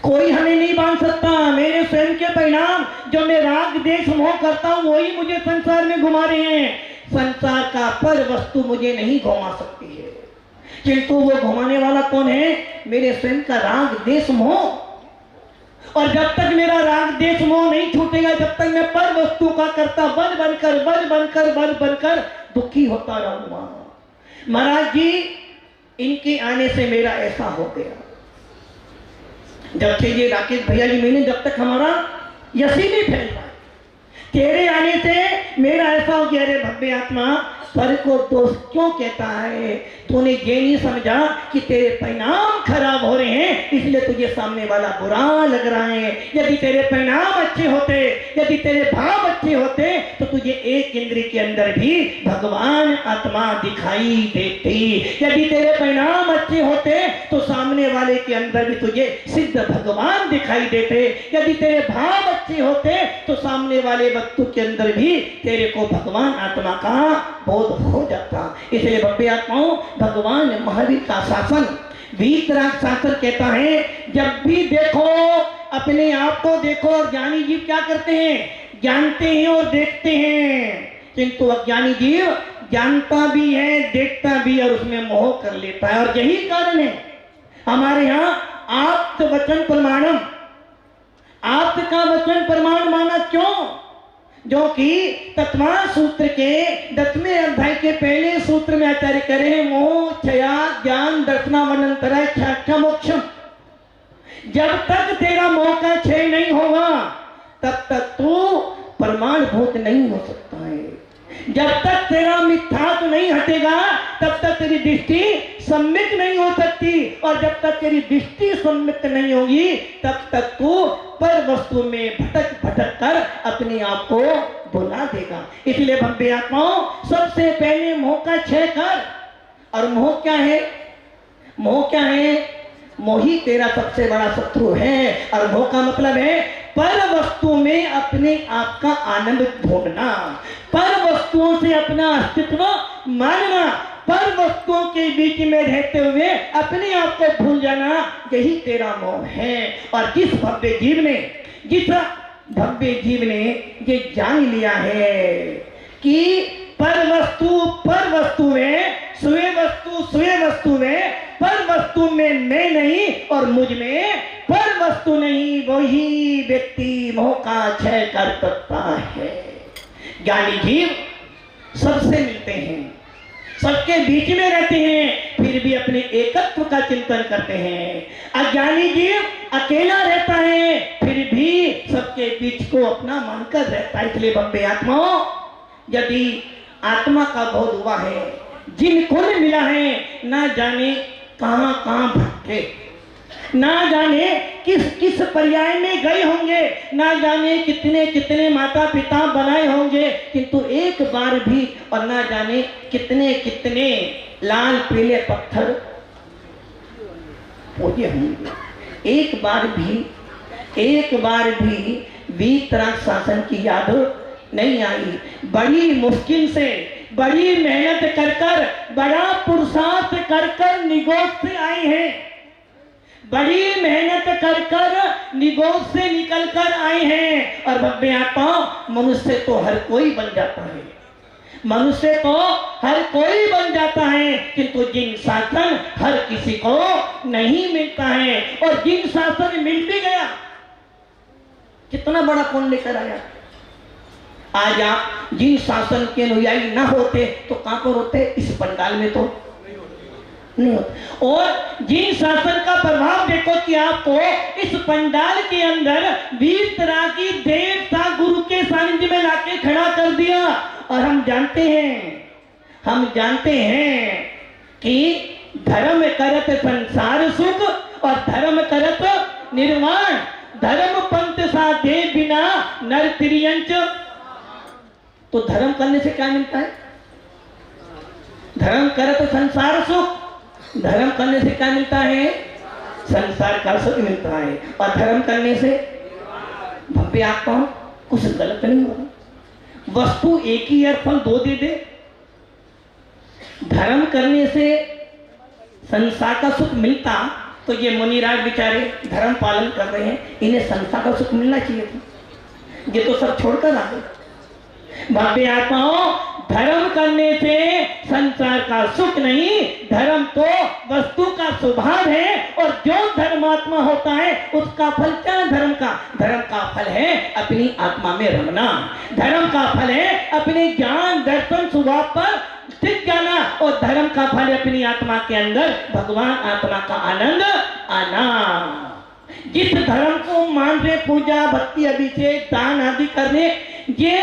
कोई हमें नहीं बांध सकता। मेरे स्वयं के परिणाम, जो मैं राग देश मोह करता हूं, वही मुझे संसार में घुमा रहे हैं। संसार का पर वस्तु मुझे नहीं घुमा सकती है, किंतु वो घुमाने वाला कौन है? मेरे स्वयं का राग देश मोह। और जब तक मेरा राग देश मोह नहीं छूटेगा, जब तक मैं पर वस्तु का करता बन बनकर दुखी होता रहूंगा। महाराज जी, इनके आने से मेरा ऐसा हो गया। जब से ये राकेश भैया जी मैंने, जब तक हमारा यसी नहीं फैल रहा, तेरे आने से मेरा ऐसा हो गया। अरे भव्य आत्मा, पर को दोष क्यों कहता है? तूने ये नहीं समझा कि तेरे परिणाम खराब हो रहे हैं, इसलिए तुझे सामने वाला बुरा लग रहा है। यदि तेरे परिणाम अच्छे होते, यदि तेरे भाव अच्छे होते, तो तुझे एक इंद्रिय के अंदर भी भगवान आत्मा दिखाई देती। यदि तेरे परिणाम अच्छे होते, तो सामने वाले के अंदर भी तुझे सिद्ध भगवान दिखाई देते। यदि तेरे भाव अच्छे होते, तो सामने वाले वस्तु के अंदर भी तेरे को भगवान आत्मा का बोध हो जाता। इसलिए भव्य आत्माओं, भगवान महावीर का शासन, वीतराग शास्त्र कहता है, जब भी देखो अपने आप को देखो। और ज्ञानी जीव क्या करते हैं? जानते हैं और देखते हैं, किंतु अज्ञानी जीव जानता भी है, देखता भी, और उसमें मोह कर लेता है। और यही कारण है हमारे यहाँ आप्त वचन प्रमाणम, आप्त का वचन प्रमाण माना। क्यों? जो कि तत्वा सूत्र के 10वें अध्याय के पहले सूत्र में आचार्य कह रहे हैं, मोह क्षया ज्ञान दर्शनावनंतरा ख्याख्या मोक्षम। जब तक तेरा मोह का क्षय नहीं होगा, तब तक तू प्रमाणभूत नहीं हो सकता है। जब तक तेरा मिथ्यात्व नहीं हटेगा, तब तक तेरी दृष्टि सम्मित नहीं हो सकती। और जब तक तेरी दृष्टि सम्मित नहीं होगी, तब तक तू पर वस्तु में भटक कर अपने आप को भुला देगा। इसलिए भव्य आत्माओं, सबसे पहले मोह का क्षय कर। और मोह क्या है? मोह क्या है? मोही तेरा सबसे बड़ा शत्रु है। और मोह का मतलब है पर वस्तु में अपने आप का आनंद ढूंढना, पर वस्तुओं से अपना अस्तित्व मानना, पर वस्तुओं के बीच में रहते हुए अपने आप को भूल जाना, यही तेरा मोह है। और जिस भव्य जीव ने ये जान लिया है कि पर वस्तु में, स्वे वस्तु में, पर वस्तु में मैं नहीं और मुझ में पर वस्तु नहीं, वही व्यक्ति मोह का क्षय कर सकता है। ज्ञानी जीव सबसे मिलते हैं, सबके बीच में रहते हैं, फिर भी अपने एकत्व का चिंतन करते हैं। अज्ञानी जीव अकेला रहता है, फिर भी सबके बीच को अपना मानकर रहता है। इसलिए बब्बे आत्माओं, यदि आत्मा का बोध हुआ है, जिनको मिला है, ना जाने कहां कहां भटके, ना जाने किस किस पर्याय में गए होंगे, ना जाने कितने कितने माता पिता बनाए होंगे, किंतु एक बार भी, और ना जाने कितने कितने लाल पीले पत्थर पूजे होंगे, एक बार भी वीतराग शासन की याद नहीं आई। बड़ी मुश्किल से, बड़ी मेहनत कर कर, बड़ा पुरुषार्थ कर कर निगोद से आए हैं, बड़ी मेहनत कर कर निगोद से निकल कर आए हैं। और भव्य आत्मा, मनुष्य तो हर कोई बन जाता है, मनुष्य तो हर कोई बन जाता है, किंतु जिन शासन हर किसी को नहीं मिलता है। और जिन शासन मिल भी गया, कितना बड़ा पुण्य लेकर आया। आज आप जिन शासन के अनुयायी ना होते तो कहां पर होते? इस पंडाल में तो नहीं होते। और जिन शासन का प्रभाव देखो कि आपको इस पंडाल के अंदर वीतरागी देवता गुरु के सानिध्य में लाके खड़ा कर दिया। और हम जानते हैं कि धर्म करत संसार सुख और धर्म करत निर्वाण, धर्म पंथ साधे बिना नर त्रियंच। तो धर्म करने से क्या मिलता है? धर्म करत संसार सुख, धर्म करने से क्या मिलता है? संसार का सुख मिलता है। और धर्म करने से भव्य आत्मा कुछ गलत नहीं होगा। वस्तु एक ही है, फल दो दे दे। धर्म करने से संसार का सुख मिलता तो ये मुनिराज बेचारे धर्म पालन कर रहे हैं, इन्हें संसार का सुख मिलना चाहिए था, ये तो सब छोड़कर आ गए। भव्य आत्माओं, धर्म करने से संसार का सुख नहीं, धर्म तो वस्तु का स्वभाव है। और जो धर्मात्मा होता है उसका फल क्या है? धर्म का फल है अपनी आत्मा में रमना, धर्म का फल है अपने ज्ञान दर्शन स्वभाव पर स्थित जाना, और धर्म का फल है अपनी आत्मा के अंदर भगवान आत्मा का आनंद आना। जिस धर्म को मान रहे, पूजा भक्ति अभिषेक दान आदि करने, ये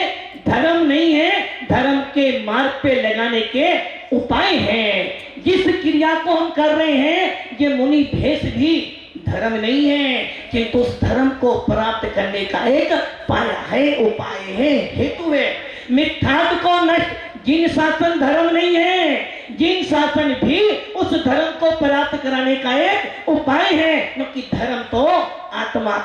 धर्म नहीं है, धर्म के मार्ग पे लगाने के उपाय हैं। जिस क्रिया को हम कर रहे हैं, ये मुनि भेष भी धर्म नहीं है, किंतु उस धर्म को प्राप्त करने का एक पाया है, उपाय है, हेतु है। मिथ्यात्व को नष्ट, जिन शासन धर्म नहीं है, जिन शासन भी उस धर्म को प्राप्त कराने का एक उपाय है, क्योंकि धर्म तो आत्मा